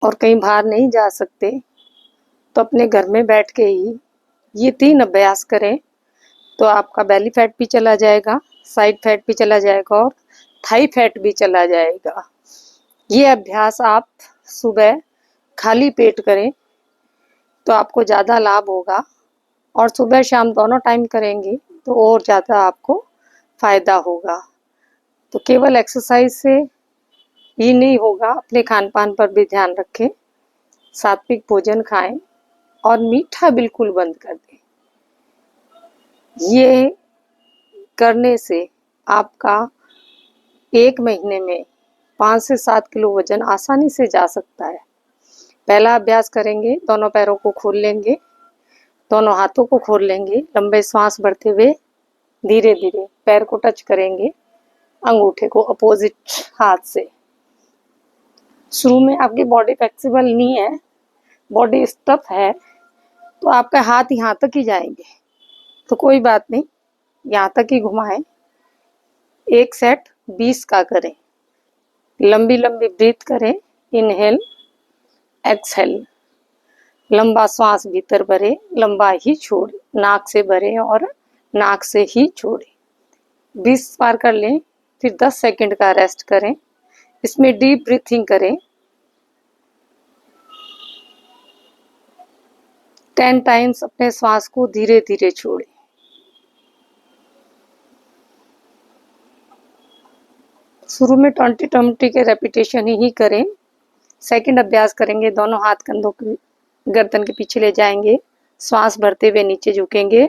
और कहीं बाहर नहीं जा सकते तो अपने घर में बैठ के ही ये 3 अभ्यास करें तो आपका बेली फैट भी चला जाएगा, साइड फैट भी चला जाएगा और थाई फैट भी चला जाएगा। ये अभ्यास आप सुबह खाली पेट करें तो आपको ज़्यादा लाभ होगा और सुबह शाम दोनों टाइम करेंगे तो और ज़्यादा आपको फ़ायदा होगा। तो केवल एक्सरसाइज से ही नहीं होगा, अपने खान पान पर भी ध्यान रखें, सात्विक भोजन खाएं और मीठा बिल्कुल बंद कर दें। ये करने से आपका 1 महीने में 5 से 7 किलो वजन आसानी से जा सकता है। पहला अभ्यास करेंगे, दोनों पैरों को खोल लेंगे, दोनों हाथों को खोल लेंगे, लंबे सांस भरते हुए धीरे धीरे पैर को टच करेंगे अंगूठे को अपोजिट हाथ से। शुरू में आपकी बॉडी फ्लेक्सिबल नहीं है, बॉडी स्टफ है, तो आपका हाथ यहाँ तक ही जाएंगे, तो कोई बात नहीं, यहाँ तक ही घुमाएं। 1 सेट 20 का करें। लंबी लंबी ब्रीथ करें, इनहेल एक्सहेल। लंबा श्वास भीतर भरे, लंबा ही छोड़े, नाक से भरे और नाक से ही छोड़े। 20 बार कर लें, फिर 10 सेकंड का रेस्ट करें। इसमें डीप ब्रीथिंग करें। 10 टाइम्स अपने श्वास को धीरे धीरे छोड़ें। शुरू में 20 के रेपिटेशन ही करें। सेकंड अभ्यास करेंगे, दोनों हाथ कंधों की गर्दन के पीछे ले जाएंगे, श्वास भरते हुए नीचे झुकेंगे,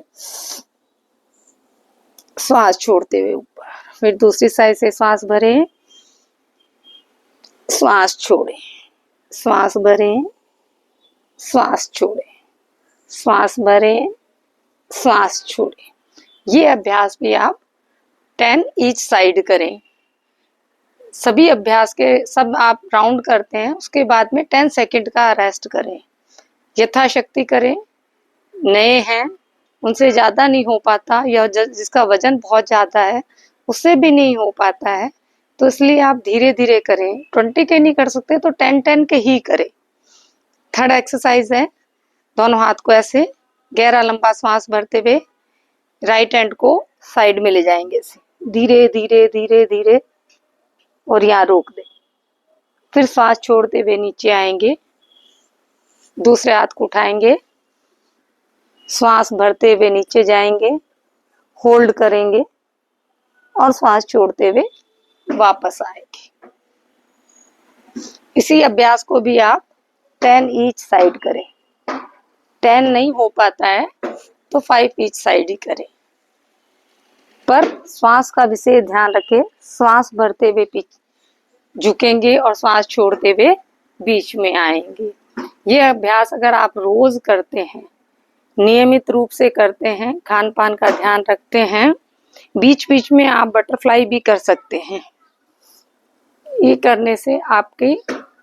श्वास छोड़ते हुए ऊपर। फिर दूसरी साइड से श्वास भरें, श्वास छोड़ें, श्वास भरें, श्वास छोड़ें, श्वास भरें, श्वास छोड़ें। ये अभ्यास भी आप 10 ईच साइड करें। सभी अभ्यास के सब आप राउंड करते हैं, उसके बाद में 10 सेकंड का रेस्ट करें। यथाशक्ति करें। नए हैं उनसे ज़्यादा नहीं हो पाता, या जिसका वजन बहुत ज़्यादा है उससे भी नहीं हो पाता है, तो इसलिए आप धीरे धीरे करें। 20 के नहीं कर सकते तो 10 के ही करें। थर्ड एक्सरसाइज है, दोनों हाथ को ऐसे गहरा लंबा श्वास भरते हुए राइट हैंड को साइड में ले जाएंगे, ऐसे धीरे धीरे धीरे धीरे, और यहाँ रोक दें। फिर श्वास छोड़ते हुए नीचे आएंगे, दूसरे हाथ को उठाएंगे, श्वास भरते हुए नीचे जाएंगे, होल्ड करेंगे और श्वास छोड़ते हुए वापस आएंगे। इसी अभ्यास को भी आप 10 ईच साइड करें। 10 नहीं हो पाता है तो 5 ईच साइड ही करें, पर श्वास का विशेष ध्यान रखें। श्वास भरते हुए पीछे झुकेंगे और श्वास छोड़ते हुए बीच में आएंगे। ये अभ्यास अगर आप रोज करते हैं, नियमित रूप से करते हैं, खान पान का ध्यान रखते हैं, बीच बीच में आप बटरफ्लाई भी कर सकते हैं। ये करने से आपकी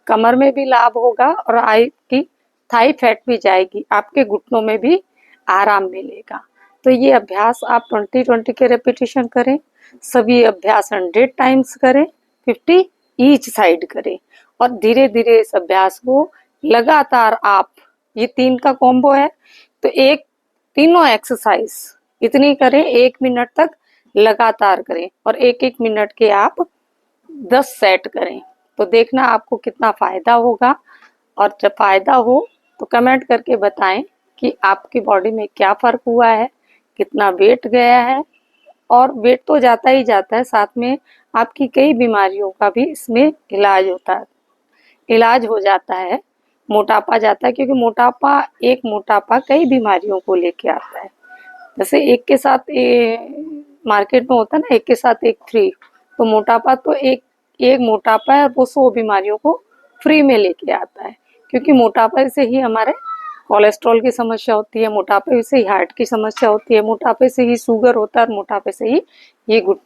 कमर में भी लाभ होगा और आपकी थाई फैट भी जाएगी, आपके घुटनों में भी आराम मिलेगा। तो ये अभ्यास आप 20 के रेपिटेशन करें। सभी अभ्यास 100 टाइम्स करें, 50 ईच साइड करें, और धीरे धीरे इस अभ्यास को लगातार आप, ये 3 का कॉम्बो है, तो तीनों एक्सरसाइज इतनी करें, 1 मिनट तक लगातार करें, और 1-1 मिनट के आप 10 सेट करें। तो देखना आपको कितना फायदा होगा, और जब फायदा हो तो कमेंट करके बताएं कि आपकी बॉडी में क्या फर्क हुआ है, कितना वेट गया है। और वेट तो जाता ही जाता है, साथ में आपकी कई बीमारियों का भी इसमें इलाज होता है, इलाज हो जाता है। मोटापा जाता है, क्योंकि मोटापा कई बीमारियों को लेके आता है। जैसे एक के साथ मार्केट में होता है ना, एक के साथ एक फ्री, तो मोटापा तो एक मोटापा है, वो 100 बीमारियों को फ्री में लेके आता है। क्योंकि मोटापे से ही हमारे कोलेस्ट्रॉल की समस्या होती है, मोटापे से ही हार्ट की समस्या होती है, मोटापे से ही शुगर होता है, और मोटापे से ही ये घुटने